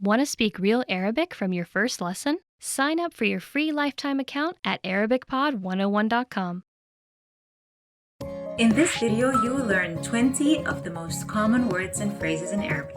Want to speak real Arabic from your first lesson? Sign up for your free lifetime account at ArabicPod101.com. In this video, you will learn 20 of the most common words and phrases in Arabic.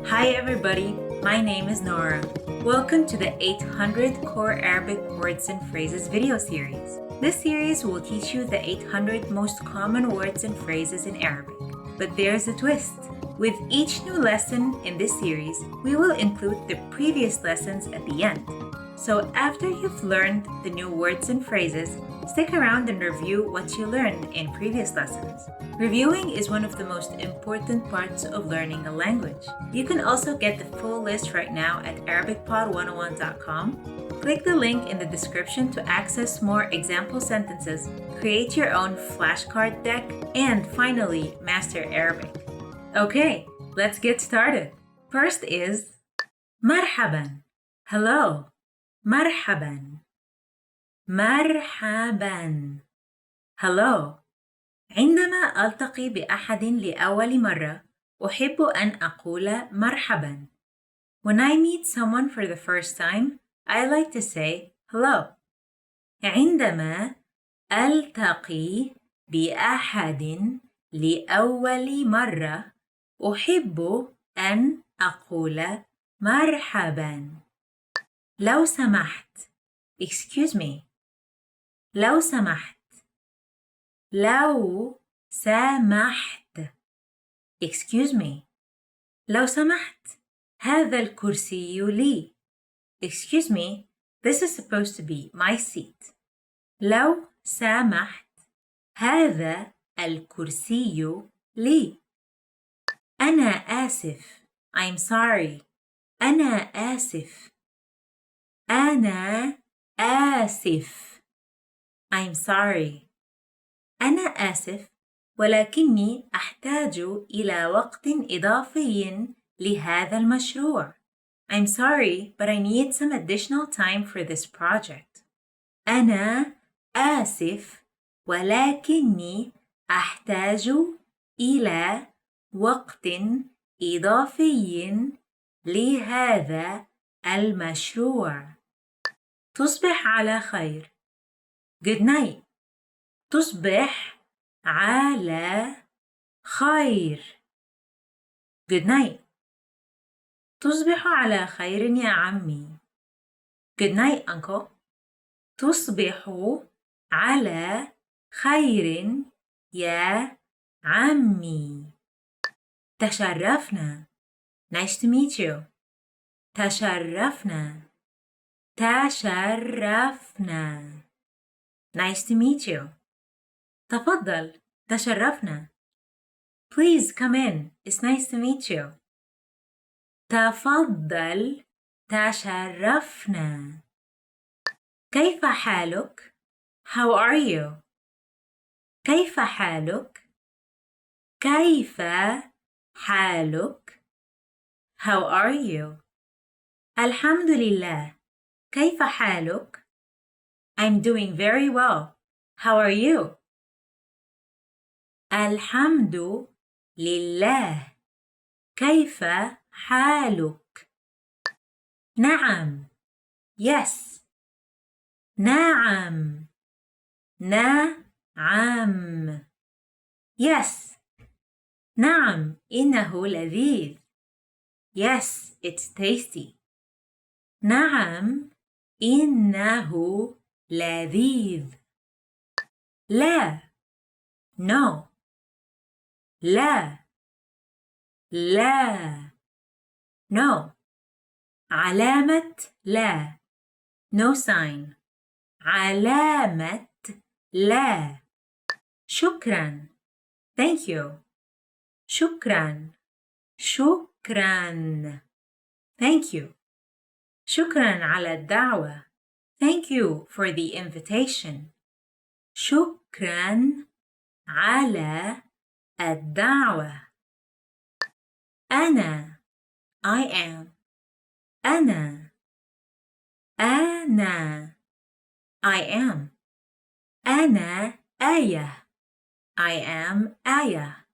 Hi everybody, my name is Nora. Welcome to the 800 Core Arabic Words and Phrases video series. This series will teach you the 800 most common words and phrases in Arabic. But there's a twist. With each new lesson in this series, we will include the previous lessons at the end. So after you've learned the new words and phrases, stick around and review what you learned in previous lessons. Reviewing is one of the most important parts of learning a language. You can also get the full list right now at ArabicPod101.com. Click the link in the description to access more example sentences, create your own flashcard deck, and finally master Arabic. Okay, let's get started. First is مرحبا. Hello. مرحبا. مرحبا. Hello. عندما ألتقي بأحد لأول مرة، أحب أن أقول مرحبا. When I meet someone for the first time, I like to say hello. عندما ألتقي بأحد لأول مرة، أحب أن أقول مرحبا. لو سمحت. Excuse me. لو سمحت. لو سمحت. Excuse me. لو سمحت. هذا الكرسي لي. Excuse me. This is supposed to be my seat. لو سمحت. هذا الكرسي لي. أنا آسف. I'm sorry. أنا آسف. أنا آسف. I'm sorry. أنا آسف، ولكني أحتاج إلى وقت إضافي لهذا المشروع. I'm sorry, but I need some additional time for this project. أنا آسف، ولكني أحتاج إلى وقت إضافي لهذا المشروع. تصبح على خير. Good night. تصبح على خير. Good night. تصبح على خير يا عمي. Good night, uncle. تصبح على خير يا عمي. تشرفنا. Nice to meet you. تشرفنا. تشرفنا. Nice to meet you. تفضل. تشرفنا. Please come in. It's nice to meet you. تفضل. تشرفنا. كيف حالك؟ How are you? كيف حالك؟ كيف حالك؟ How are you? الحمد لله. كيف حالك؟ I'm doing very well. How are you? الحمد لله. كيف حالك؟ نعم. Yes. نعم. نعم. Yes. نعم، إنه لذيذ. Yes, it's tasty. نعم، إنه لذيذ. لا. No. لا. لا. No. علامة لا. No sign. علامة لا. شكرا. Thank you. شكرا. شكرا. Thank you. شكرا على الدعوة. Thank you for the invitation. شكرا على الدعوة. أنا. I am. أنا. أنا. I am. أنا آية. I am آية.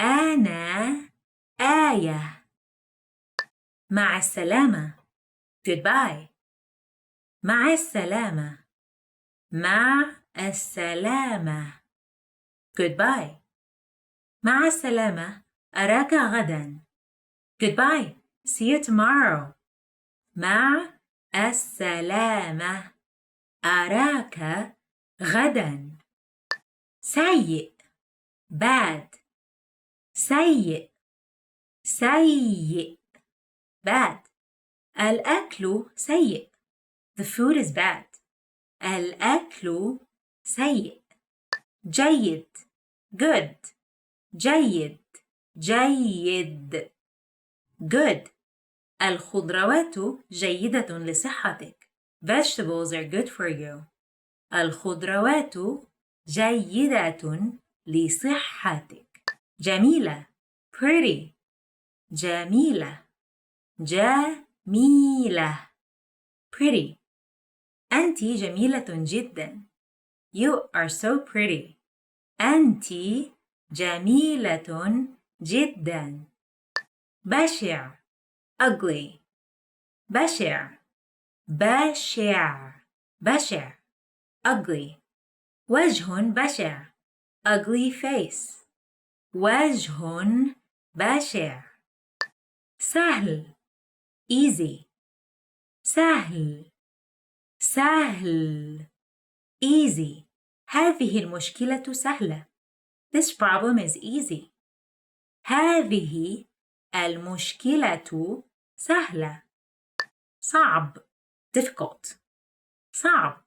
أنا آية. مع السلامة. Goodbye. مع السلامة. مع السلامة. Goodbye. مع السلامة. أراك غدا. Goodbye. See you tomorrow. مع السلامة. أراك غدا. سيء. Bad. سيء. سيء. Bad. الأكل سيء. The food is bad. الأكل سيء. جيد. Good. جيد. جيد. Good. الخضروات جيدة لصحتك. Vegetables are good for you. الخضروات جيدة لصحتك. جميلة. Pretty. جميلة. جميلة. Pretty. أنت جميلة جدا. You are so pretty. أنت جميلة جدا. بشع. Ugly. بشع. بشع. بشع. Ugly. وجه بشع. Ugly face. وجه بشع. سهل. Easy. سهل. سهل. Easy. هذه المشكلة سهلة. This problem is easy. هذه المشكلة سهلة. صعب. Difficult. صعب.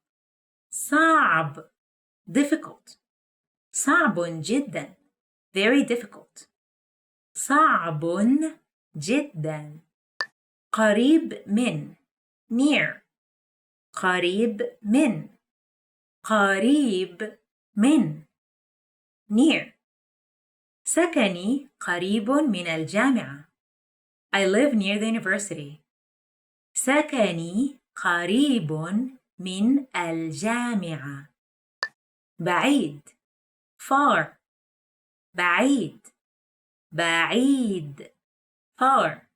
صعب. Difficult. صعب جدا. Very difficult. صعب جدا. قريب من. Near. قريب من. قريب من. Near. سكني قريب من الجامعة. I live near the university. سكني قريب من الجامعة. بعيد. Far. بعيد. بعيد. Far.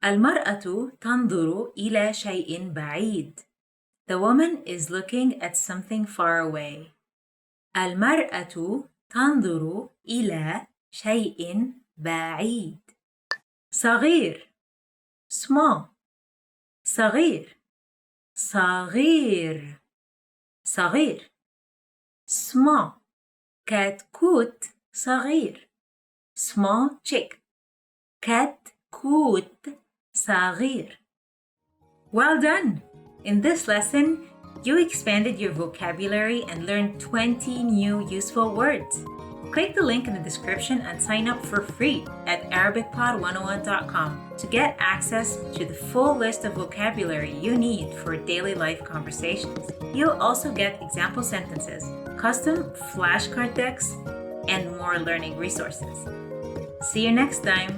المرأة تنظر إلى شيء بعيد. The woman is looking at something far away. المرأة تنظر إلى شيء بعيد. صغير. Small. صغير. صغير. صغير. Small. كتكوت صغير. Small chick. كتكوت صغير. Well done! In this lesson, you expanded your vocabulary and learned 20 new useful words. Click the link in the description and sign up for free at ArabicPod101.com to get access to the full list of vocabulary you need for daily life conversations. You'll also get example sentences, custom flashcard decks, and more learning resources. See you next time.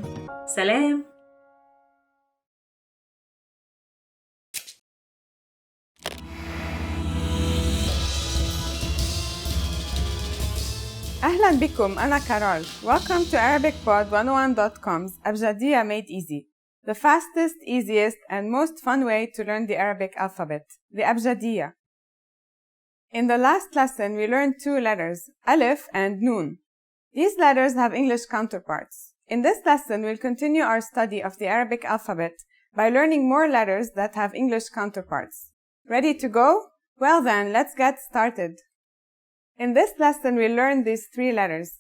Salam! أهلاً بكم أنا كارول. Welcome to ArabicPod101.com's Abjadiyya Made Easy, the fastest, easiest, and most fun way to learn the Arabic alphabet, the Abjadiyya. In the last lesson, we learned two letters, Aleph and Noon. These letters have English counterparts. In this lesson, we'll continue our study of the Arabic alphabet by learning more letters that have English counterparts. Ready to go? Well then, let's get started. In this lesson, we learned these three letters.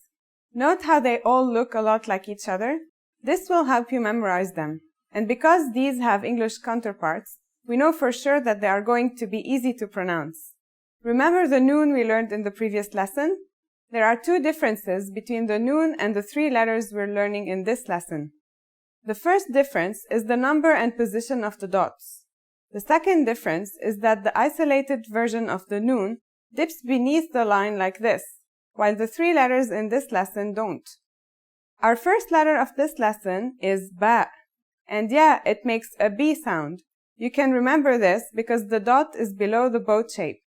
Note how they all look a lot like each other. This will help you memorize them. And because these have English counterparts, we know for sure that they are going to be easy to pronounce. Remember the noon we learned in the previous lesson? There are two differences between the noon and the three letters we're learning in this lesson. The first difference is the number and position of the dots. The second difference is that the isolated version of the noon dips beneath the line like this, while the three letters in this lesson don't. Our first letter of this lesson is ba, and yeah, it makes a B sound. You can remember this because the dot is below the boat shape.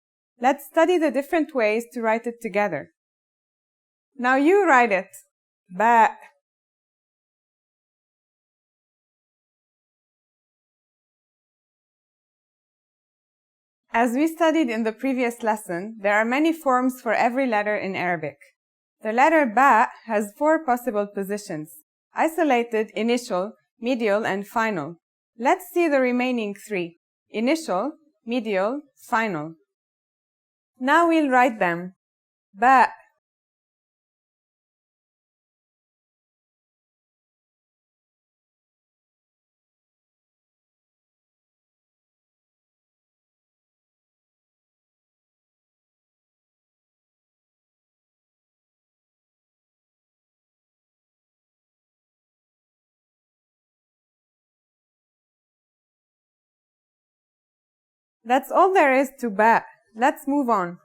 Let's study the different ways to write it together. Now you write it. Ba. As we studied in the previous lesson, there are many forms for every letter in Arabic. The letter ba has 4 possible positions: isolated, initial, medial, and final. Let's see the remaining 3: initial, medial, final. Now we'll write them. Ba. That's all there is to ba. Let's move on.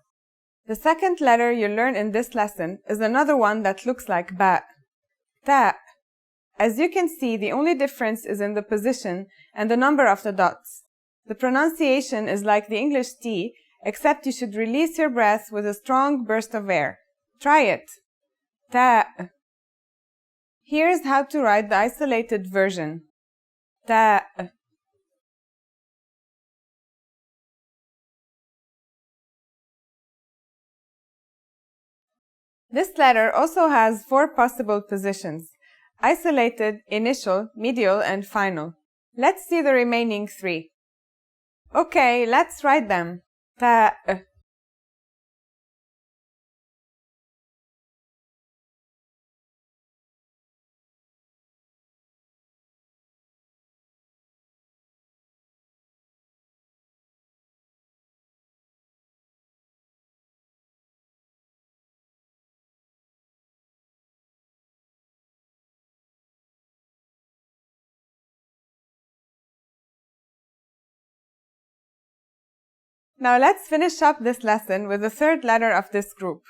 The second letter you learn in this lesson is another one that looks like ba. Ta. As you can see, the only difference is in the position and the number of the dots. The pronunciation is like the English T, except you should release your breath with a strong burst of air. Try it. Ta. Here's how to write the isolated version. Ta. This letter also has 4 possible positions: isolated, initial, medial, and final. Let's see the remaining 3. Okay, let's write them. Ta. Now let's finish up this lesson with the third letter of this group.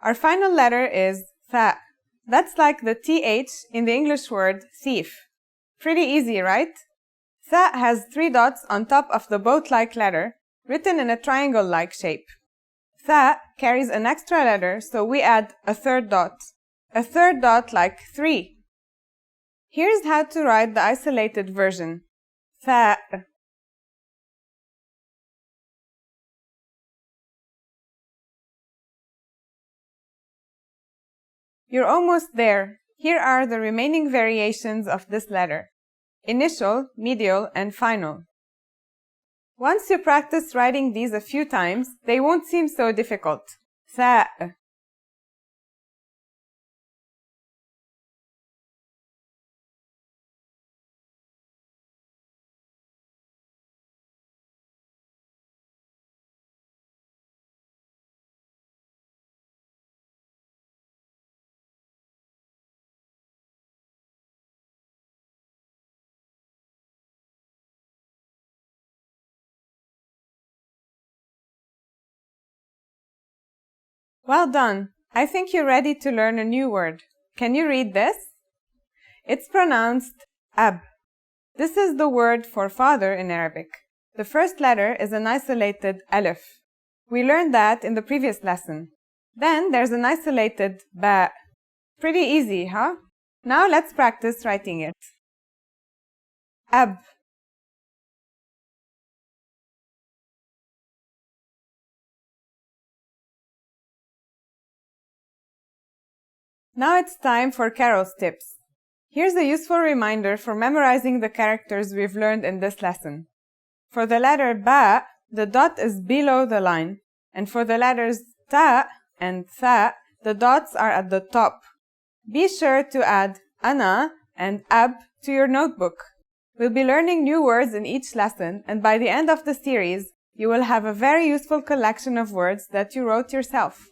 Our final letter is tha. That's like the TH in the English word thief. Pretty easy, right? Tha has 3 dots on top of the boat-like letter, written in a triangle-like shape. Tha carries an extra letter, so we add a third dot. A third dot like 3. Here's how to write the isolated version. Tha. You're almost there. Here are the remaining variations of this letter: initial, medial, and final. Once you practice writing these a few times, they won't seem so difficult. Tha. Well done! I think you're ready to learn a new word. Can you read this? It's pronounced ab. This is the word for father in Arabic. The first letter is an isolated Aleph. We learned that in the previous lesson. Then there's an isolated ba. Pretty easy, huh? Now let's practice writing it. Ab. Now it's time for Carol's tips. Here's a useful reminder for memorizing the characters we've learned in this lesson. For the letter ba, the dot is below the line, and for the letters ta and tha, the dots are at the top. Be sure to add ana and ab to your notebook. We'll be learning new words in each lesson, and by the end of the series, you will have a very useful collection of words that you wrote yourself.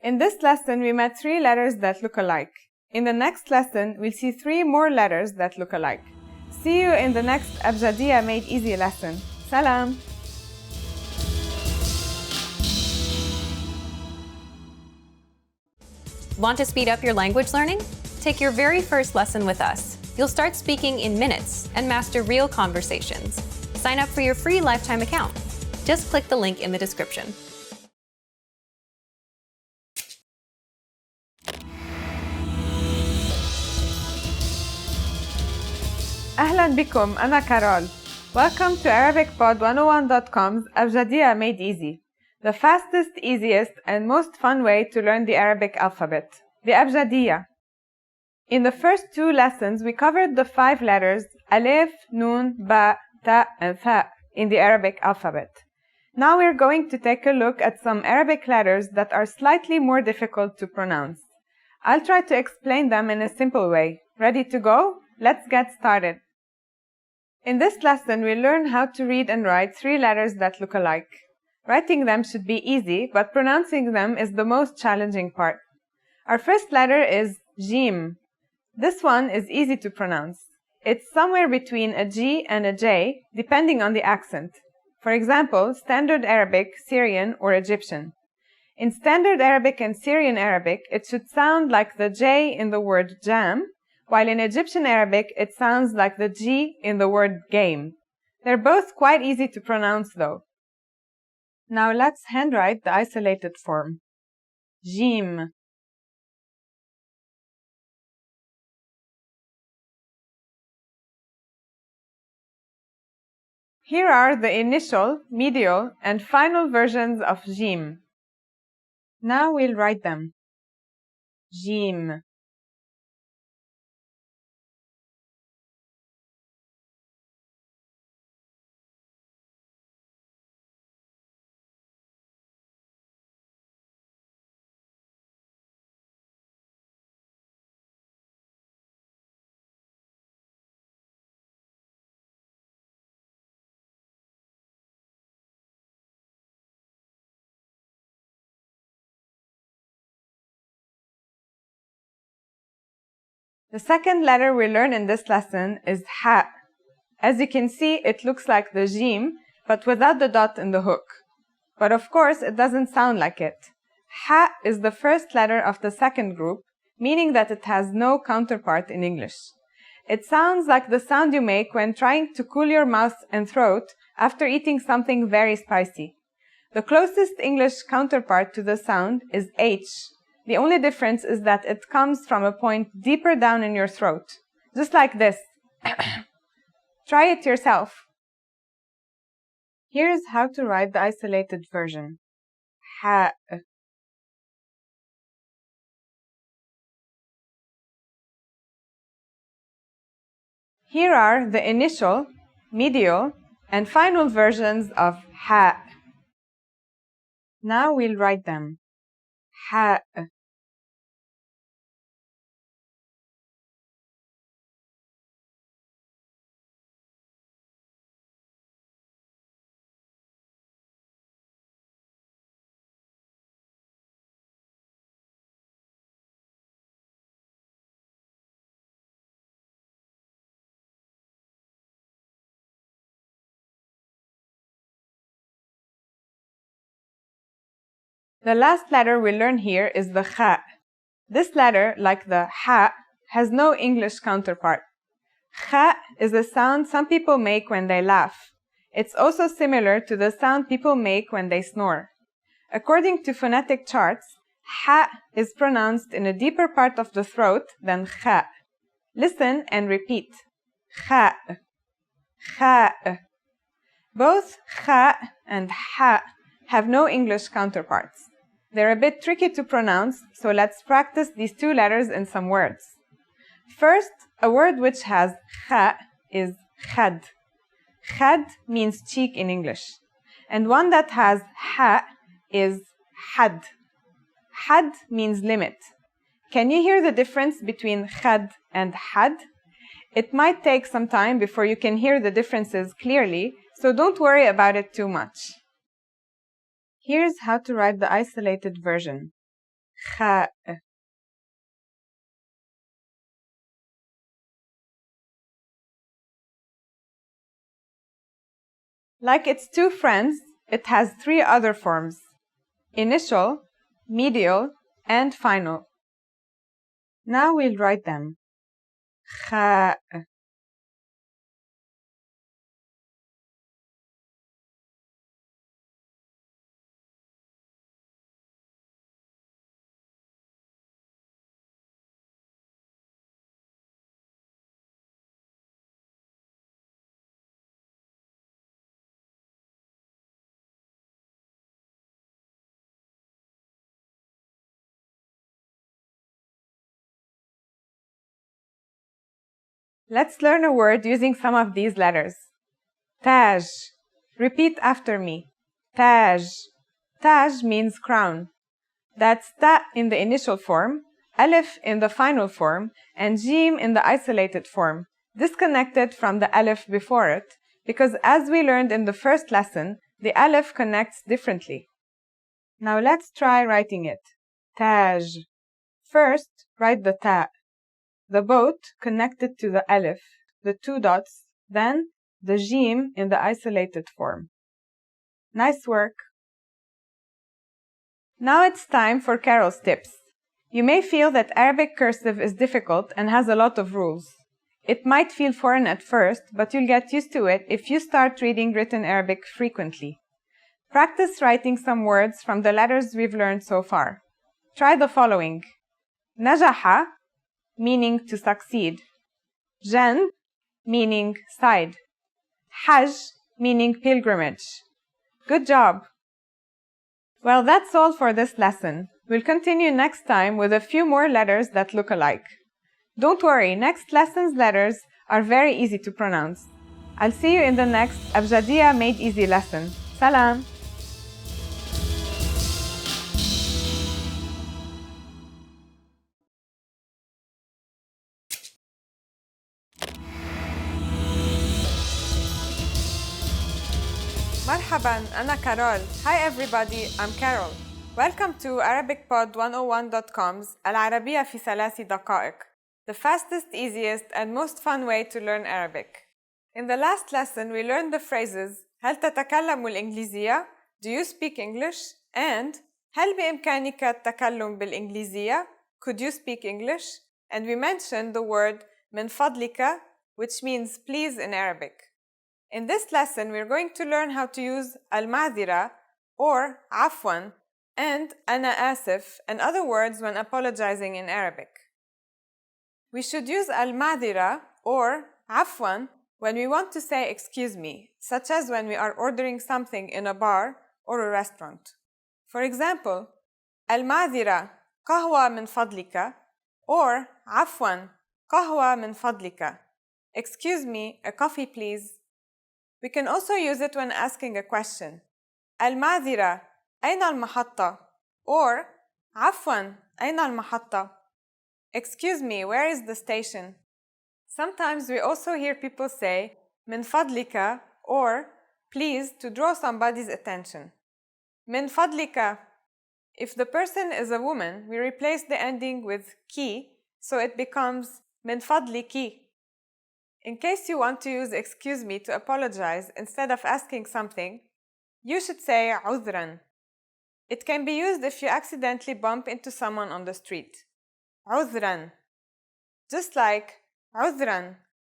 In this lesson, we met 3 letters that look alike. In the next lesson, we'll see 3 more letters that look alike. See you in the next Abjadiyya Made Easy lesson. Salam! Want to speed up your language learning? Take your very first lesson with us. You'll start speaking in minutes and master real conversations. Sign up for your free lifetime account. Just click the link in the description. أهلاً بكم، أنا كارول. Welcome to ArabicPod101.com's Abjadiyya Made Easy, the fastest, easiest, and most fun way to learn the Arabic alphabet, the Abjadiyya. In the first 2 lessons, we covered the 5 letters Aleph, Nun, Ba, Ta, and Tha in the Arabic alphabet. Now we're going to take a look at some Arabic letters that are slightly more difficult to pronounce. I'll try to explain them in a simple way. Ready to go? Let's get started. In this lesson, we'll learn how to read and write 3 letters that look alike. Writing them should be easy, but pronouncing them is the most challenging part. Our first letter is Jim. This one is easy to pronounce. It's somewhere between a G and a J, depending on the accent. For example, Standard Arabic, Syrian, or Egyptian. In Standard Arabic and Syrian Arabic, it should sound like the J in the word jam, while in Egyptian Arabic, it sounds like the G in the word game. They're both quite easy to pronounce though. Now let's handwrite the isolated form. Jim. Here are the initial, medial, and final versions of Jim. Now we'll write them. Jim. The second letter we learn in this lesson is Ha. As you can see, it looks like the Jim, but without the dot in the hook. But of course, it doesn't sound like it. Ha is the first letter of the second group, meaning that it has no counterpart in English. It sounds like the sound you make when trying to cool your mouth and throat after eating something very spicy. The closest English counterpart to the sound is H. The only difference is that it comes from a point deeper down in your throat, just like this. Try it yourself. Here's how to write the isolated version. Ha. Here are the initial, medial, and final versions of Ha. Now we'll write them. Ha. The last letter we learn here is the Kha. This letter, like the Ha, has no English counterpart. Kha is a sound some people make when they laugh. It's also similar to the sound people make when they snore. According to phonetic charts, Ha is pronounced in a deeper part of the throat than Kha. Listen and repeat. Kha. Kha. Both Kha and Ha have no English counterparts. They're a bit tricky to pronounce, so let's practice these 2 letters in some words. First, a word which has Kha is khad. Khad means cheek in English. And one that has Ha is had. Had means limit. Can you hear the difference between khad and had? It might take some time before you can hear the differences clearly, so don't worry about it too much. Here's how to write the isolated version. Kha. Like its 2 friends, it has 3 other forms: initial, medial, and final. Now we'll write them. Kha. Let's learn a word using some of these letters. Taj. Repeat after me. Taj. Taj means crown. That's ta in the initial form, Aleph in the final form, and Jim in the isolated form, disconnected from the Aleph before it, because as we learned in the first lesson, the Aleph connects differently. Now let's try writing it. Taj. First, write the ta. The boat connected to the Aleph, the two dots, then the Jim in the isolated form. Nice work! Now it's time for Carol's tips. You may feel that Arabic cursive is difficult and has a lot of rules. It might feel foreign at first, but you'll get used to it if you start reading written Arabic frequently. Practice writing some words from the letters we've learned so far. Try the following. Najaha, meaning to succeed. Jan, meaning side. Hajj, meaning pilgrimage. Good job! Well, that's all for this lesson. We'll continue next time with a few more letters that look alike. Don't worry, next lesson's letters are very easy to pronounce. I'll see you in the next Abjadiyya Made Easy lesson. Salam! مرحبا أنا كارول. Hi everybody, I'm Carol. Welcome to ArabicPod101.com's العربية في 3 دقائق, the fastest, easiest, and most fun way to learn Arabic. In the last lesson, we learned the phrases هل تتكلم الإنجليزية? Do you speak English? And هل بإمكانك التكلم بالإنجليزية? Could you speak English? And we mentioned the word من فضلك, which means please in Arabic. In this lesson, we're going to learn how to use al-ma'dhira or afwan and ana asif and other words when apologizing in Arabic. We should use al-ma'dhira or afwan when we want to say excuse me, such as when we are ordering something in a bar or a restaurant. For example, al-ma'dhira qahwa min fadlika or afwan qahwa min fadlika. Excuse me, a coffee please. We can also use it when asking a question. المعذرة أين المحطة? Or عفواً أين المحطة? Excuse me, where is the station? Sometimes we also hear people say من فضلك or please to draw somebody's attention. من فضلك. If the person is a woman, we replace the ending with ki, so it becomes من فضلك. In case you want to use excuse me to apologize instead of asking something, you should say عذراً. It can be used if you accidentally bump into someone on the street. عذراً. Just like عذراً,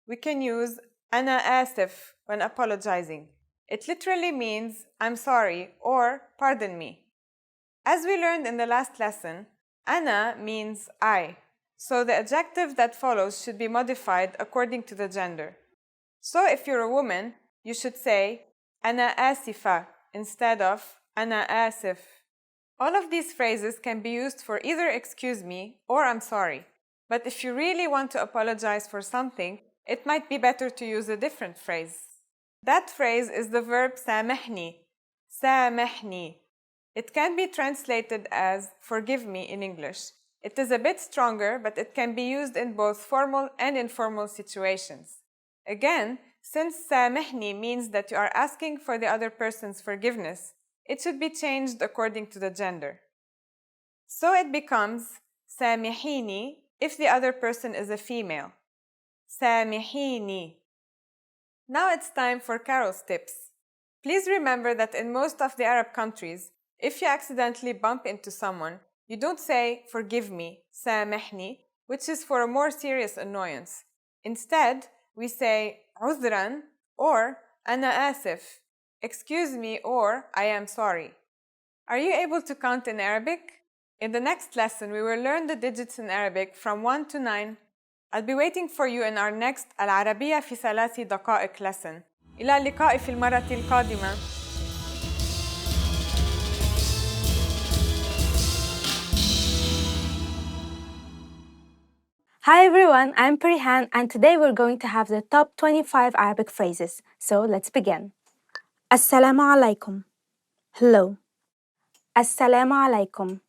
we can use أنا آسف when apologizing. It literally means I'm sorry or pardon me. As we learned in the last lesson, أنا means I. So the adjective that follows should be modified according to the gender. So if you're a woman, you should say أنا آسفة instead of أنا آسف. All of these phrases can be used for either excuse me or I'm sorry. But if you really want to apologize for something, it might be better to use a different phrase. That phrase is the verb سامحني. سامحني. It can be translated as forgive me in English. It is a bit stronger, but it can be used in both formal and informal situations. Again, since سامحني means that you are asking for the other person's forgiveness, it should be changed according to the gender. So it becomes سامحيني if the other person is a female. سامحيني. Now it's time for Carol's tips. Please remember that in most of the Arab countries, if you accidentally bump into someone, you don't say, forgive me, سامحني, which is for a more serious annoyance. Instead, we say, عذراً or أنا آسف, excuse me or I am sorry. Are you able to count in Arabic? In the next lesson, we will learn the digits in Arabic from 1 to 9. I'll be waiting for you in our next العربية في 3 دقائق lesson. إلى اللقاء في المرة القادمة. Hi everyone, I'm Perihan and today we're going to have the top 25 Arabic phrases. So let's begin. Assalamu alaikum. Hello. Assalamu alaikum.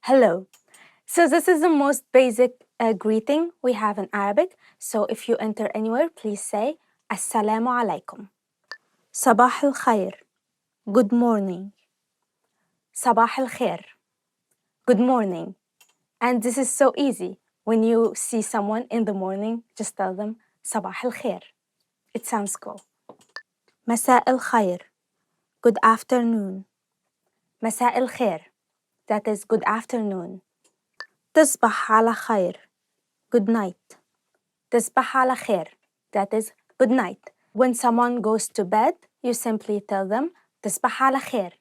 Hello. So this is the most basic greeting we have in Arabic. So if you enter anywhere, please say Assalamu alaikum. Sabah al khair. Good morning. Sabah al khair. Good morning. And this is so easy. When you see someone in the morning, just tell them Sabah al khair. It sounds cool. مساء الخير. Good afternoon. مساء الخير. That is good afternoon. تصبح على خير. Good night. تصبح على خير. That is good night. When someone goes to bed, you simply tell them تصبح على خير.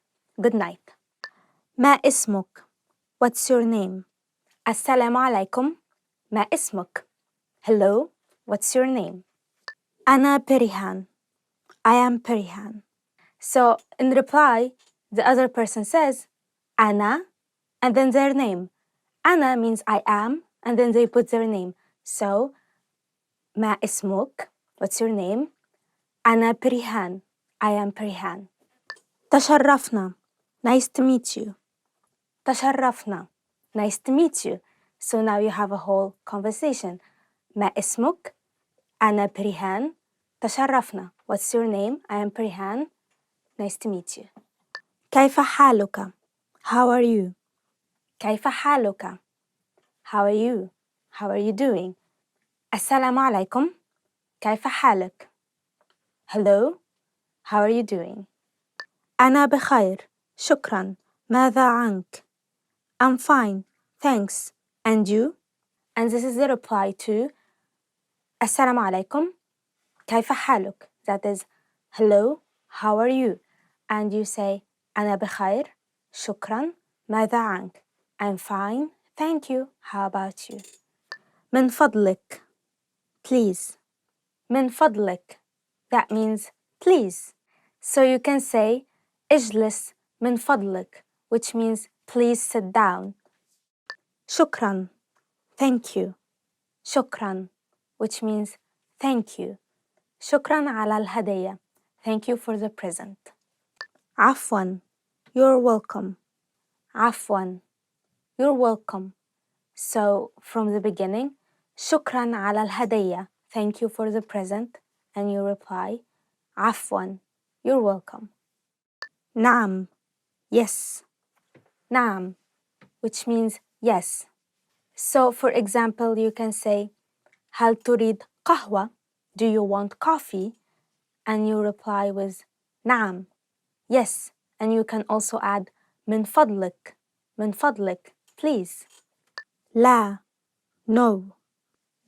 Good night. ما اسمك? What's your name? السلام عليكم. ما اسمك? Hello. What's your name? أنا بريهان. I am Perihan. So in reply, the other person says أنا and then their name. أنا means I am and then they put their name. So ما اسمك? What's your name? أنا بريهان. I am Perihan. تشرفنا. Nice to meet you. تشرفنا. Nice to meet you. So now you have a whole conversation. ما اسمك? أنا بريهان. تشرفنا. What's your name? I am Perihan. Nice to meet you. كيف حالك? How are you? كيف حالك? How are you? How are you doing? السلام عليكم. كيف حالك? Hello. How are you doing? أنا بخير. شكرا. ماذا عنك? I'm fine. Thanks. And you? And this is the reply to السلام عليكم. كيف حالك? That is hello. How are you? And you say أنا بخير. شكرا. ماذا عنك? I'm fine. Thank you. How about you? من فضلك. Please. من فضلك. That means please. So you can say اجلس من فضلك, which means please sit down. شكرا. Thank you. شكرا, which means thank you. شكرا على الهدية. Thank you for the present. عفوا. You're welcome. عفوا. You're welcome. So from the beginning, شكرا على الهدية. Thank you for the present. And you reply, عفوا. You're welcome. نعم. Yes. نعم, which means yes. So for example, you can say, هل تريد قهوة? Do you want coffee? And you reply with نعم. Yes. And you can also add من فضلك. من فضلك, please. لا. No.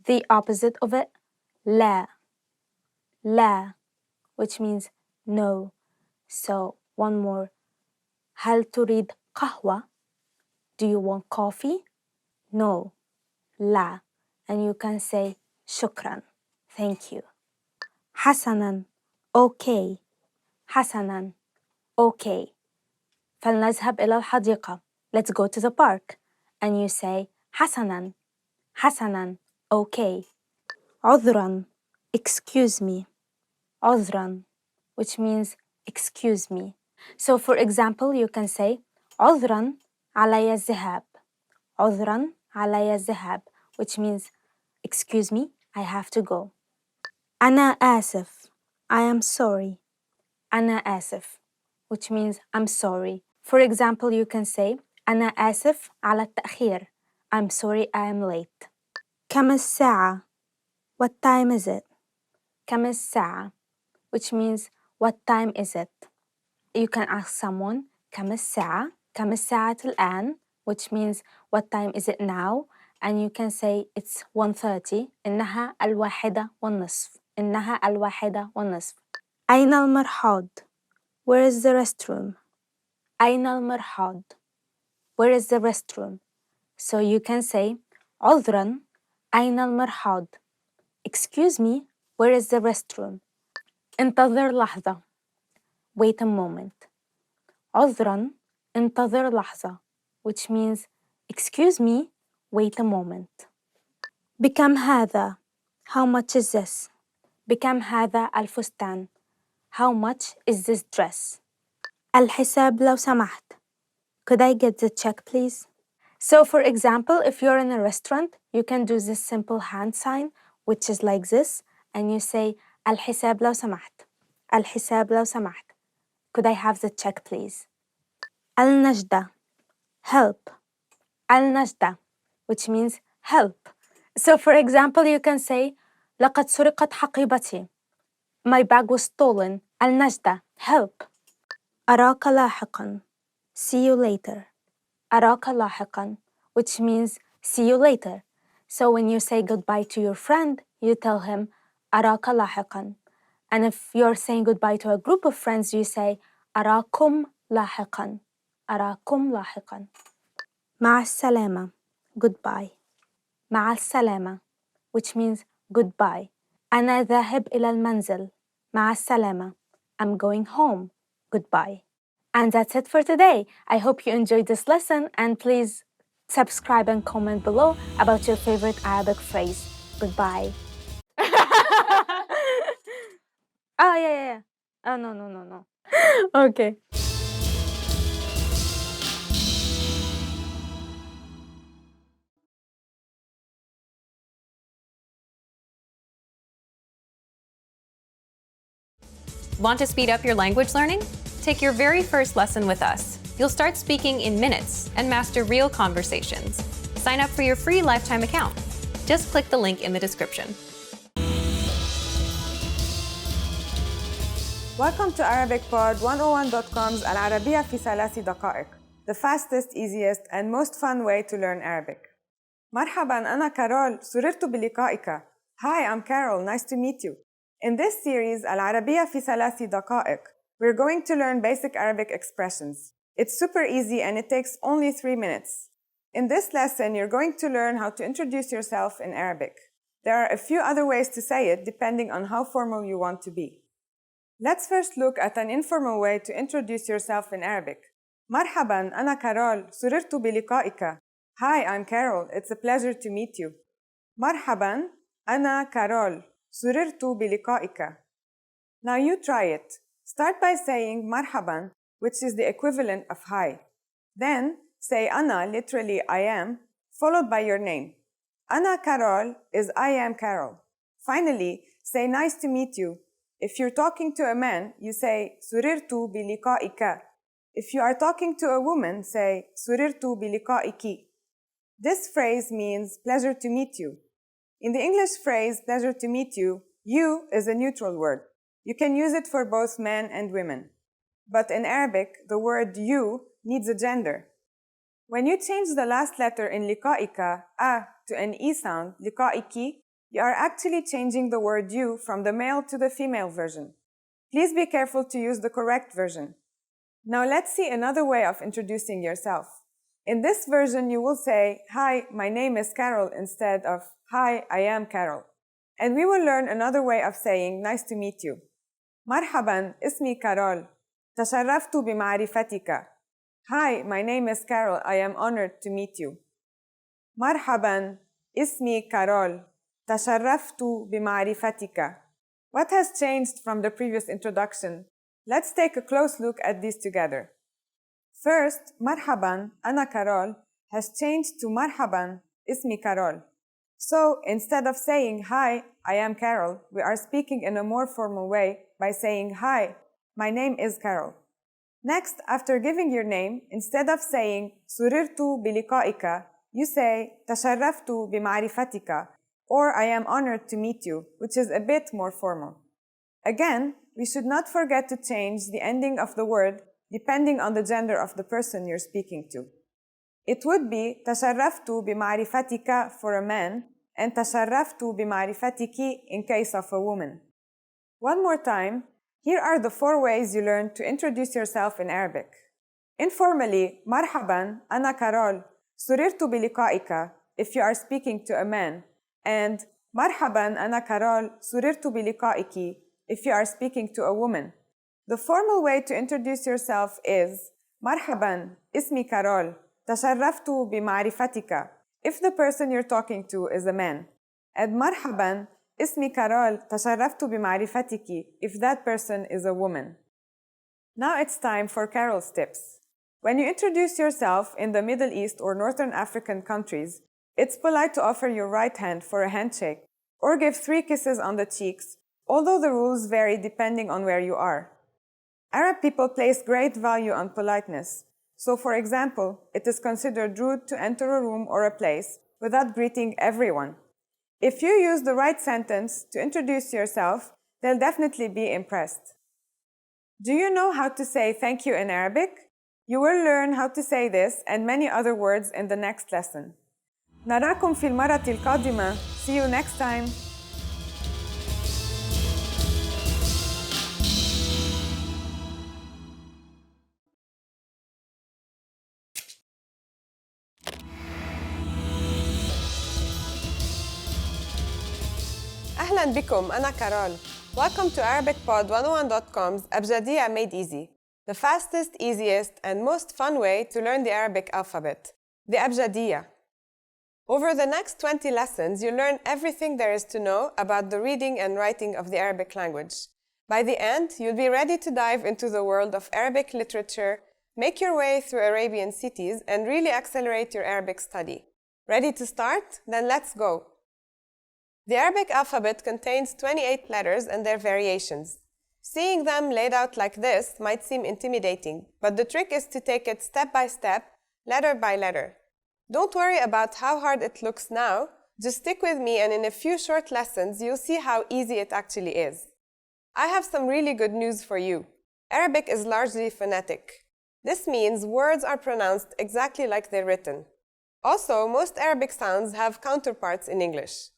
The opposite of it, لا. لا, which means no. So one more. هل تريد قهوة? Do you want coffee? No. لا. And you can say شكرا. Thank you. حسنا. Okay. حسنا. Okay. فلنذهب إلى الحديقة. Let's go to the park. And you say حسنا. حسنا. Okay. عذرا. Excuse me. عذرا, which means excuse me. So for example, you can say عذرا علي الذهاب. عذرا علي الذهاب, which means excuse me, I have to go. أنا آسف. I am sorry. أنا آسف, which means I'm sorry. For example, you can say أنا آسف على التأخير. I'm sorry I am late. كم الساعة? What time is it? كم الساعة, which means what time is it? You can ask someone كم الساعة? كم الساعة الآن? Which means what time is it now? And you can say it's 1:30. إنها الواحدة والنصف. إنها الواحدة والنصف. أين المرحاض? Where is the restroom? أين المرحاض? Where is the restroom? So you can say عذرا أين المرحاض? Excuse me, where is the restroom? انتظر لحظة. Wait a moment. عذرا انتظر لحظة, which means excuse me, wait a moment. بكم هذا? How much is this? بكم هذا الفستان? How much is this dress? الحساب لو سمحت. Could I get the check, please? So, for example, if you're in a restaurant, you can do this simple hand sign, which is like this, and you say, الحساب لو سمحت. الحساب لو سمحت. Could I have the check, please? النجدة. Help. النجدة, which means help. So, for example, you can say, لقد سرقت حقيبتي. My bag was stolen. النجدة. Help. أراك لاحقاً. See you later. أراك لاحقاً, which means see you later. So when you say goodbye to your friend, you tell him أراك لاحقاً. And if you're saying goodbye to a group of friends, you say أراكم لاحقاً. أراكم لاحقاً. مع السلامة. Goodbye. مع السلامة, which means goodbye. أنا ذاهب إلى المنزل. مع السلامة. I'm going home. Goodbye. And that's it for today. I hope you enjoyed this lesson, and please subscribe and comment below about your favorite Arabic phrase. Goodbye. Oh, yeah. Oh, no. Okay. Want to speed up your language learning? Take your very first lesson with us. You'll start speaking in minutes and master real conversations. Sign up for your free lifetime account. Just click the link in the description. Welcome to ArabicPod101.com's العربية في 3 دقائق, the fastest, easiest, and most fun way to learn Arabic. مرحباً, أنا كارول, سررت بلقائك. Hi, I'm Carol, nice to meet you. In this series, العربية في 3 دقائق, we're going to learn basic Arabic expressions. It's super easy and it takes only 3 minutes. In this lesson, you're going to learn how to introduce yourself in Arabic. There are a few other ways to say it depending on how formal you want to be. Let's first look at an informal way to introduce yourself in Arabic. مرحباً, أنا كارول, سررت بلقائك. Hi, I'm Carol, it's a pleasure to meet you. مرحباً, أنا كارول, سررت بلقائك. Now you try it. Start by saying مرحباً, which is the equivalent of hi. Then say أنا, literally I am, followed by your name. أنا كارول is I am Carol. Finally, say nice to meet you. If you're talking to a man, you say سررت بلقائك. If you are talking to a woman, say سررت بلقائك. This phrase means pleasure to meet you. In the English phrase pleasure to meet you, you is a neutral word. You can use it for both men and women. But in Arabic, the word you needs a gender. When you change the last letter in لقائك, a, to an e sound, لقائك, you are actually changing the word you from the male to the female version. Please be careful to use the correct version. Now let's see another way of introducing yourself. In this version, you will say, Hi, my name is Carol instead of Hi, I am Carol. And we will learn another way of saying nice to meet you. مرحبا, اسمي كارول. تشرفت بمعرفتك. Hi, my name is Carol. I am honored to meet you. مرحبا, اسمي كارول. تشرفت بمعرفتك. What has changed from the previous introduction? Let's take a close look at these together. First, مرحبا, أنا كارول has changed to مرحبا, اسمي كارول. So, instead of saying, Hi, I am Carol, we are speaking in a more formal way by saying, Hi, my name is Carol. Next, after giving your name, instead of saying سررت بلقائك, you say تشرفت بمعرفتك, or I am honored to meet you, which is a bit more formal. Again, we should not forget to change the ending of the word depending on the gender of the person you're speaking to. It would be تشرفت بمعرفتك for a man and تشرفت بمعرفتك in case of a woman. One more time, here are the 4 ways you learn to introduce yourself in Arabic. Informally, مرحبا, أنا كارول, سررت بلقائك if you are speaking to a man, and مرحبا, أنا كارول, سررت بلقائك if you are speaking to a woman. The formal way to introduce yourself is مرحبا, اسمي كارول, تشرفت بمعرفتك if the person you're talking to is a man. and مرحباً اسمي كارول تشرفت بمعرفتك if that person is a woman. Now it's time for Carol's tips. When you introduce yourself in the Middle East or Northern African countries, it's polite to offer your right hand for a handshake or give 3 kisses on the cheeks, although the rules vary depending on where you are. Arab people place great value on politeness. So, for example, it is considered rude to enter a room or a place without greeting everyone. If you use the right sentence to introduce yourself, they'll definitely be impressed. Do you know how to say thank you in Arabic? You will learn how to say this and many other words in the next lesson. نراكم في المرة القادمة. See you next time. أهلاً بكم أنا كارول. Welcome to ArabicPod101.com's Abjadiyya Made Easy, the fastest, easiest, and most fun way to learn the Arabic alphabet, the Abjadiyya. Over the next 20 lessons, you'll learn everything there is to know about the reading and writing of the Arabic language. By the end, you'll be ready to dive into the world of Arabic literature, make your way through Arabian cities, and really accelerate your Arabic study. Ready to start? Then let's go. The Arabic alphabet contains 28 letters and their variations. Seeing them laid out like this might seem intimidating, but the trick is to take it step by step, letter by letter. Don't worry about how hard it looks now, just stick with me and in a few short lessons you'll see how easy it actually is. I have some really good news for you. Arabic is largely phonetic. This means words are pronounced exactly like they're written. Also, most Arabic sounds have counterparts in English.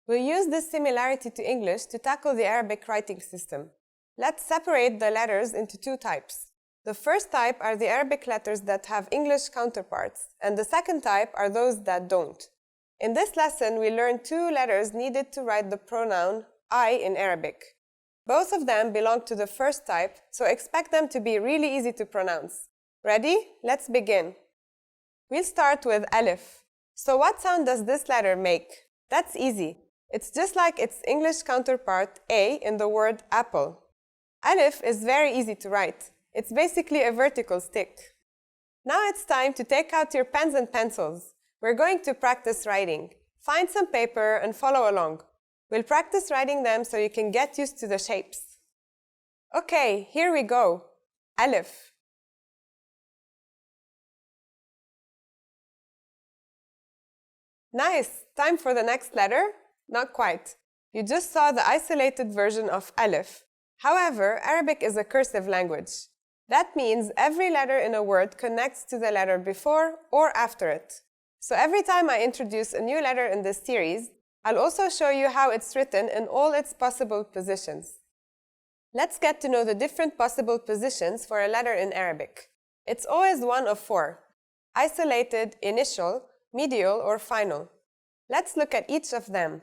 We'll use this similarity to English to tackle the Arabic writing system. Let's separate the letters into 2 types. The first type are the Arabic letters that have English counterparts, and the second type are those that don't. In this lesson, we learn 2 letters needed to write the pronoun I in Arabic. Both of them belong to the first type, so expect them to be really easy to pronounce. Ready? Let's begin. We'll start with Aleph. So what sound does this letter make? That's easy. It's just like its English counterpart A in the word apple. Aleph is very easy to write. It's basically a vertical stick. Now it's time to take out your pens and pencils. We're going to practice writing. Find some paper and follow along. We'll practice writing them so you can get used to the shapes. Okay, here we go. Aleph. Nice! Time for the next letter? Not quite. You just saw the isolated version of Aleph. However, Arabic is a cursive language. That means every letter in a word connects to the letter before or after it. So every time I introduce a new letter in this series, I'll also show you how it's written in all its possible positions. Let's get to know the different possible positions for a letter in Arabic. It's always one of 4: isolated, initial, medial, or final. Let's look at each of them.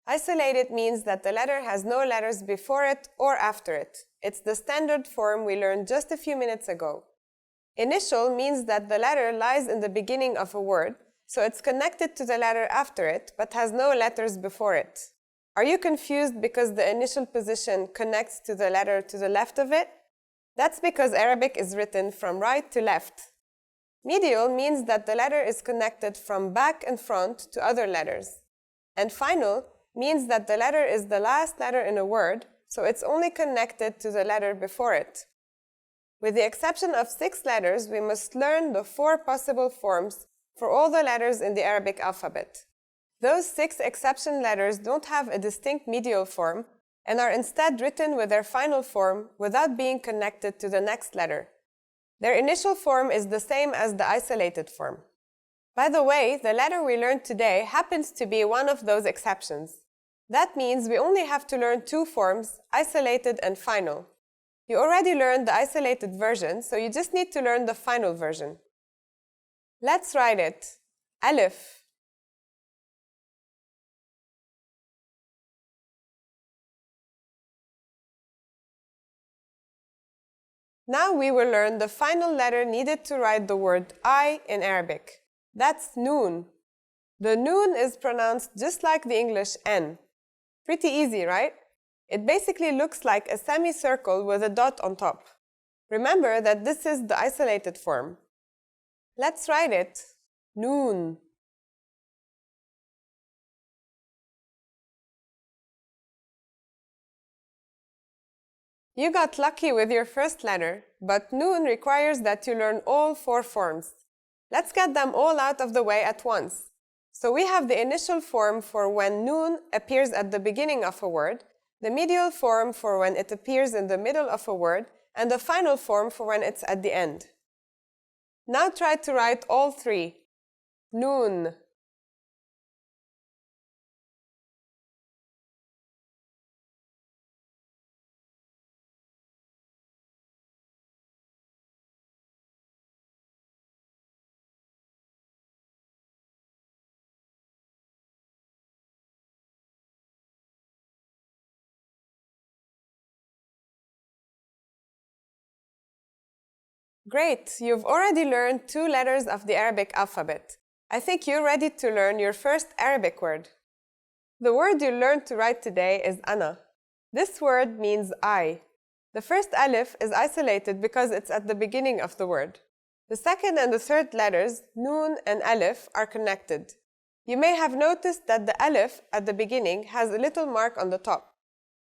Isolated means that the letter has no letters before it or after it. It's the standard form we learned just a few minutes ago. Initial means that the letter lies in the beginning of a word, so it's connected to the letter after it, but has no letters before it. Are you confused because the initial position connects to the letter to the left of it? That's because Arabic is written from right to left. Medial means that the letter is connected from back and front to other letters. And final means that the letter is the last letter in a word, so it's only connected to the letter before it. With the exception of 6 letters, we must learn the 4 possible forms for all the letters in the Arabic alphabet. Those 6 exception letters don't have a distinct medial form and are instead written with their final form without being connected to the next letter. Their initial form is the same as the isolated form. By the way, the letter we learned today happens to be one of those exceptions. That means we only have to learn 2 forms, isolated and final. You already learned the isolated version, so you just need to learn the final version. Let's write it. Aleph. Now we will learn the final letter needed to write the word I in Arabic. That's noon. The noon is pronounced just like the English N. Pretty easy, right? It basically looks like a semicircle with a dot on top. Remember that this is the isolated form. Let's write it. Noon. You got lucky with your first letter, but noon requires that you learn all 4 forms. Let's get them all out of the way at once. So we have the initial form for when noon appears at the beginning of a word, the medial form for when it appears in the middle of a word, and the final form for when it's at the end. Now try to write all 3. Noon. Great! You've already learned 2 letters of the Arabic alphabet. I think you're ready to learn your first Arabic word. The word you learned to write today is ana. This word means I. The first alif is isolated because it's at the beginning of the word. The second and the third letters, noon and alif, are connected. You may have noticed that the alif at the beginning has a little mark on the top.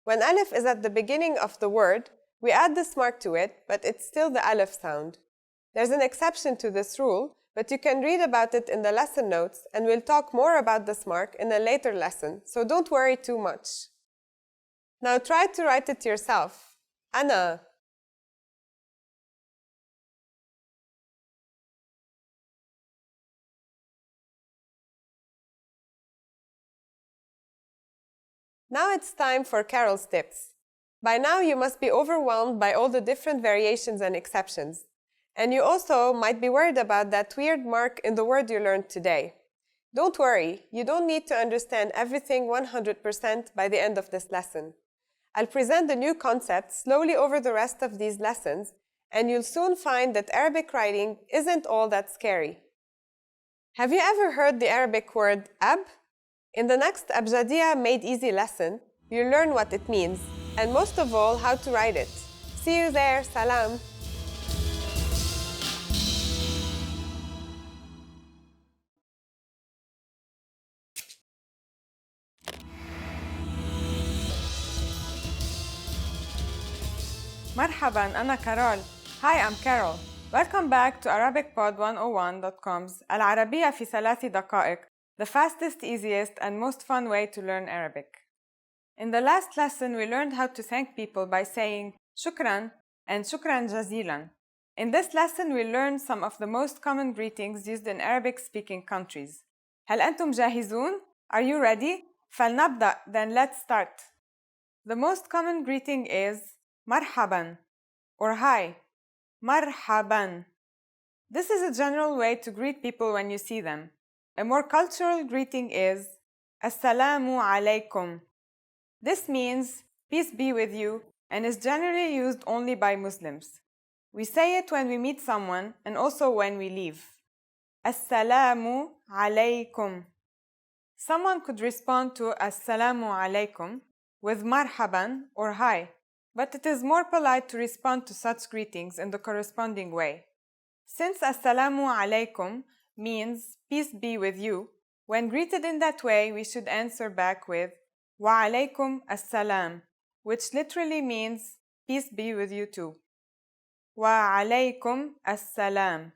When alif is at the beginning of the word, we add this mark to it, but it's still the alif sound. There's an exception to this rule, but you can read about it in the lesson notes, and we'll talk more about this mark in a later lesson, so don't worry too much. Now try to write it yourself. Ana. Now it's time for Carol's tips. By now you must be overwhelmed by all the different variations and exceptions. And you also might be worried about that weird mark in the word you learned today. Don't worry, you don't need to understand everything 100% by the end of this lesson. I'll present the new concepts slowly over the rest of these lessons, and you'll soon find that Arabic writing isn't all that scary. Have you ever heard the Arabic word ab? In the next Abjadiyya Made Easy lesson, you'll learn what it means, and most of all, how to write it. See you there, salam! مرحبا أنا كارول. Hi, I'm Carol. Welcome back to ArabicPod101.com's العربية في 3 دقائق, the fastest, easiest, and most fun way to learn Arabic. In the last lesson, we learned how to thank people by saying shukran and shukran jazilan. In this lesson, we learned some of the most common greetings used in Arabic-speaking countries. هل أنتم جاهزون? Are you ready? فلنبدأ, then let's start. The most common greeting is marhaban or hi. Marhaban. This is a general way to greet people when you see them. A more cultural greeting is assalamu alaikum. This means peace be with you and is generally used only by Muslims. We say it when we meet someone and also when we leave. Assalamu alaikum. Someone could respond to assalamu alaikum with marhaban or hi, but it is more polite to respond to such greetings in the corresponding way. Since assalamu alaikum means peace be with you, when greeted in that way, we should answer back with wa alaikum assalam, which literally means peace be with you too. Wa alaikum assalam.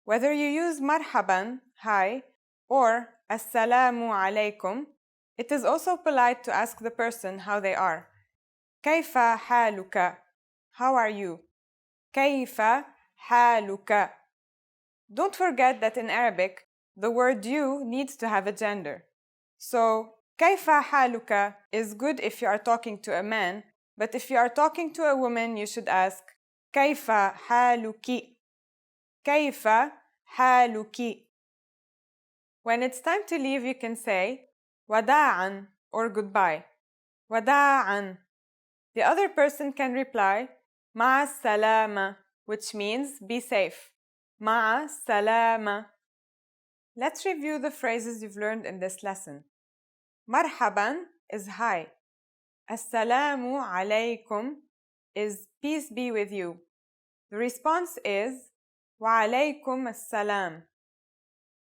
Whether you use marhaban, hi, or assalamu alaikum, it is also polite to ask the person how they are. Kaifa haluka? How are you? Kaifa haluka? Don't forget that in Arabic, the word you needs to have a gender. So, kaifa haluka is good if you are talking to a man, but if you are talking to a woman, you should ask kaifa haluki? Kaifa haluki? When it's time to leave, you can say wada'an or goodbye. Wada'an. The other person can reply ma'a salama, which means be safe. Ma'a salama. Let's review the phrases you've learned in this lesson. Marhaban is hi. Assalamu alaikum is peace be with you. The response is wa alaykum assalam.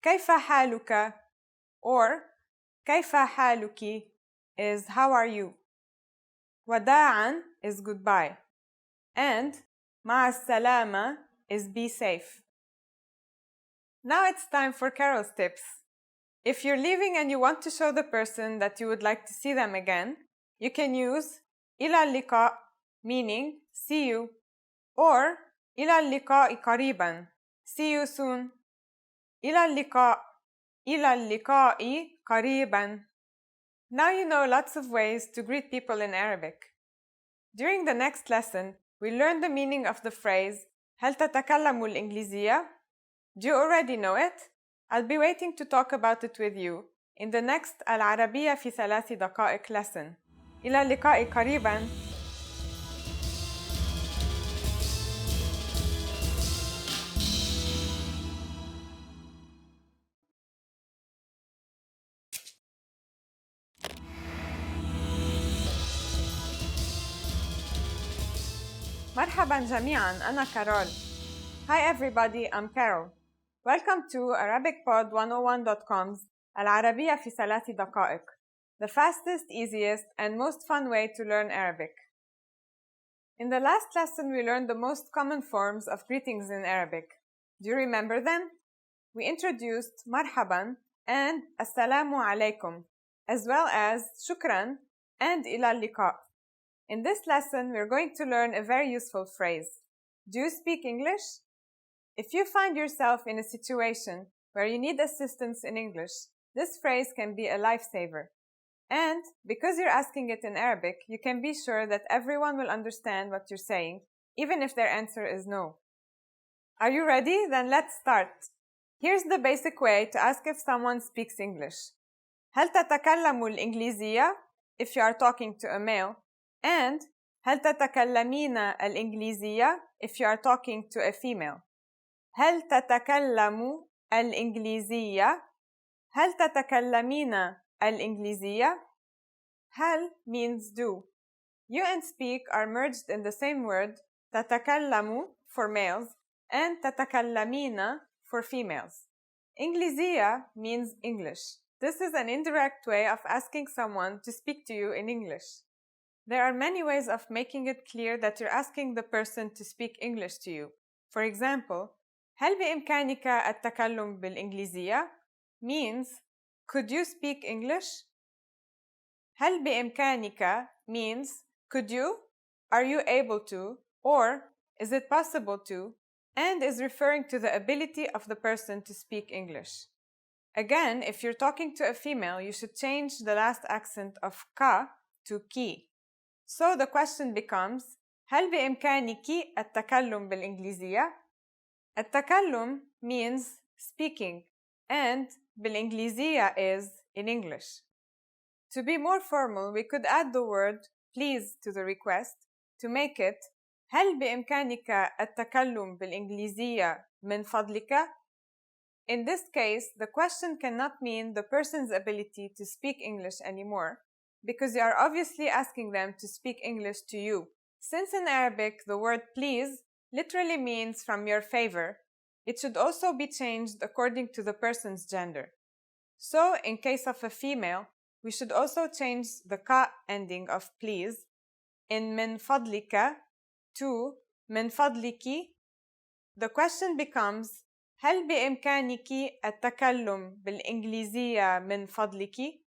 Kayfa haluka or kayfa haluki is how are you. Wada'an is goodbye. And ma'a salama is be safe. Now it's time for Carol's tips. If you're leaving and you want to show the person that you would like to see them again, you can use ila liqa, meaning see you, or ila liqa'i qariban, see you soon. ila liqa'i qariban. Now you know lots of ways to greet people in Arabic. During the next lesson, we learn the meaning of the phrase هل تتكلموا الإنجليزية? Do you already know it? I'll be waiting to talk about it with you in the next العربية في 3 دقائق lesson. إلى اللقاء قريباً. مرحباً جميعاً, أنا كارول. Hi everybody, I'm Carol. Welcome to ArabicPod101.com's العربية في 3 دقائق, the fastest, easiest, and most fun way to learn Arabic. In the last lesson, we learned the most common forms of greetings in Arabic. Do you remember them? We introduced marhaban and assalamu alaikum, as well as shukran and ila liqa. In this lesson, we're going to learn a very useful phrase. Do you speak English? If you find yourself in a situation where you need assistance in English, this phrase can be a lifesaver. And because you're asking it in Arabic, you can be sure that everyone will understand what you're saying, even if their answer is no. Are you ready? Then let's start. Here's the basic way to ask if someone speaks English. هل تتكلموا الإنجليزية? If you are talking to a male. And هل تتكلمين الإنجليزية? If you are talking to a female. هل تتكلم الإنجليزية؟ هل تتكلمين الإنجليزية؟ هل means do. You and speak are merged in the same word تتكلم for males and تتكلمين for females. إنجليزية means English. This is an indirect way of asking someone to speak to you in English. There are many ways of making it clear that you're asking the person to speak English to you. For example, هل بإمكانك التكلم بالإنجليزية? Means, could you speak English? هل بإمكانك means, could you? Are you able to? Or, is it possible to? And is referring to the ability of the person to speak English. Again, if you're talking to a female, you should change the last accent of ka to ki. So the question becomes, هل بإمكانك التكلم بالإنجليزية? التكلم means speaking, and بالإنجليزية is in English. To be more formal, we could add the word please to the request to make it هل بإمكانك التكلم بالإنجليزية من فضلك? In this case, the question cannot mean the person's ability to speak English anymore, because you are obviously asking them to speak English to you. Since in Arabic, the word please literally means from your favor, it should also be changed according to the person's gender. So, in case of a female, we should also change the ka ending of please in min fadlika to min fadliki. The question becomes, هل بإمكانك التكلم بالإنجليزية من فضلك?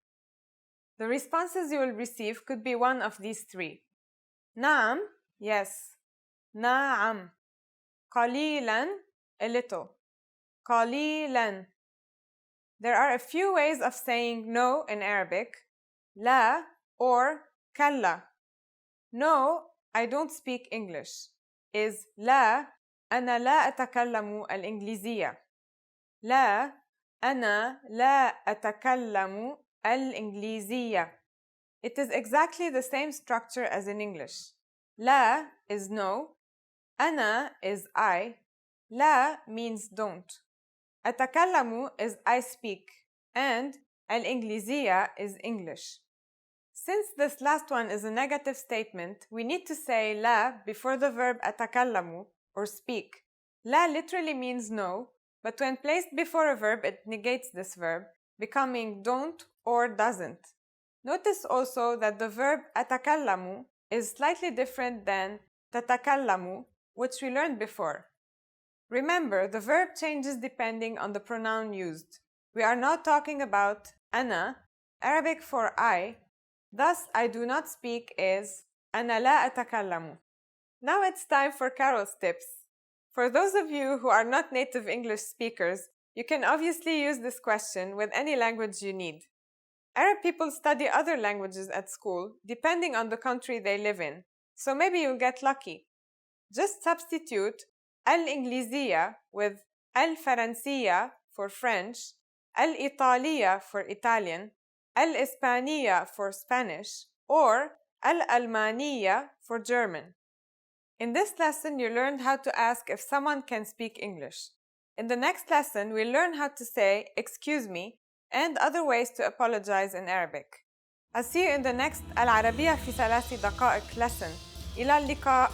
The responses you will receive could be one of these three. نعم, yes. نعم. قليلاً, a little. قليلاً. There are a few ways of saying no in Arabic. لا or كلا. No, I don't speak English is لا أنا لا أتكلم الإنجليزية. لا أنا لا أتكلم الإنجليزية. It is exactly the same structure as in English. لا is no. أنا is I. لا means don't. أتكلم is I speak, and الإنجليزية is English. Since this last one is a negative statement, we need to say لا before the verb أتكلم or speak. لا literally means no, but when placed before a verb, it negates this verb, becoming don't or doesn't. Notice also that the verb أتكلم is slightly different than تتكلم, which we learned before. Remember, the verb changes depending on the pronoun used. We are now talking about أنا, Arabic for I. Thus, I do not speak is أنا لا أتكلم. Now it's time for Carol's tips. For those of you who are not native English speakers, you can obviously use this question with any language you need. Arab people study other languages at school, depending on the country they live in, so maybe you'll get lucky. Just substitute الإنجليزية with الفرنسية for French, الإيطالية for Italian, الإسبانية for Spanish, or الألمانية for German. In this lesson, you learned how to ask if someone can speak English. In the next lesson, we'll learn how to say excuse me and other ways to apologize in Arabic. I'll see you in the next العربية في 3 دقائق lesson. إلى اللقاء.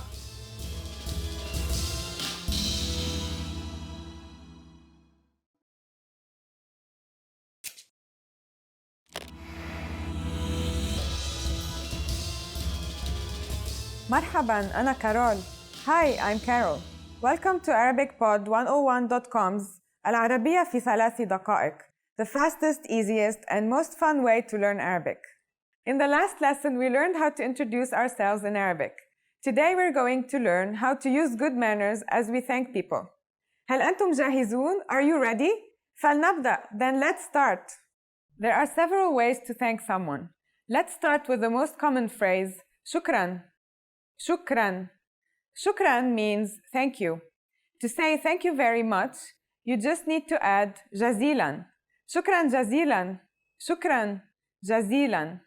مرحباً, أنا كارول. Hi, I'm Carol. Welcome to ArabicPod101.com's العربية في 3 دقائق, the fastest, easiest, and most fun way to learn Arabic. In the last lesson, we learned how to introduce ourselves in Arabic. Today, we're going to learn how to use good manners as we thank people. هل أنتم جاهزون? Are you ready? فلنبدأ. Then let's start. There are several ways to thank someone. Let's start with the most common phrase, شكراً. Shukran. Shukran means thank you. To say thank you very much, you just need to add jazilan. Shukran jazilan. Shukran jazilan.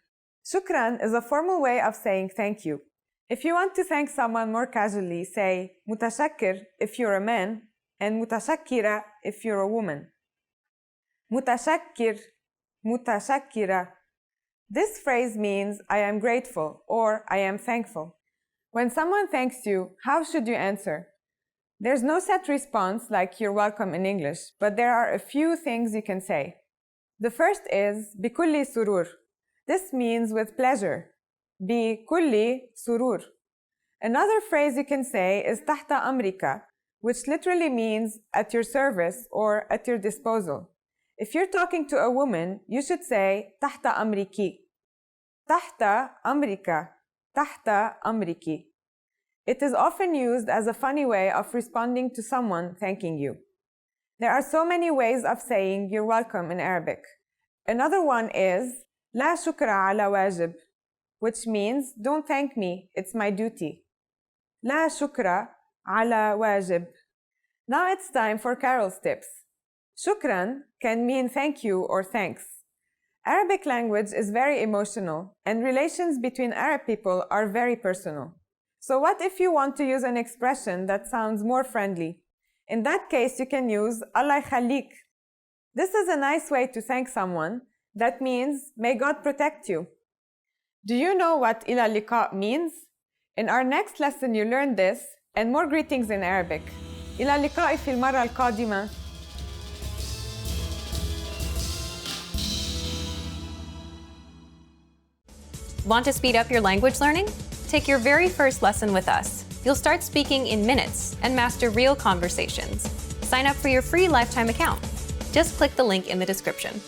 Shukran is a formal way of saying thank you. If you want to thank someone more casually, say mutashakkir if you're a man and mutashakkira if you're a woman. Mutashakkir, mutashakkira. This phrase means I am grateful or I am thankful. When someone thanks you, how should you answer? There's no set response like you're welcome in English, but there are a few things you can say. The first is بكل سرور. This means with pleasure. بكل سرور. Another phrase you can say is تحت أمرك, which literally means at your service or at your disposal. If you're talking to a woman, you should say تحت أمرك. تحت أمرك. تحت أمرك. It is often used as a funny way of responding to someone thanking you. There are so many ways of saying you're welcome in Arabic. Another one is لا شكر على واجب, which means don't thank me, it's my duty. لا شكر على واجب. Now it's time for Carol's tips. Shukran can mean thank you or thanks. Arabic language is very emotional, and relations between Arab people are very personal. So what if you want to use an expression that sounds more friendly? In that case, you can use Allah يخليك. This is a nice way to thank someone. That means, may God protect you. Do you know what إلى اللقاء means? In our next lesson, you learn this and more greetings in Arabic. إلى اللقاء في المرة القادمة. Want to speed up your language learning? Take your very first lesson with us. You'll start speaking in minutes and master real conversations. Sign up for your free lifetime account. Just click the link in the description.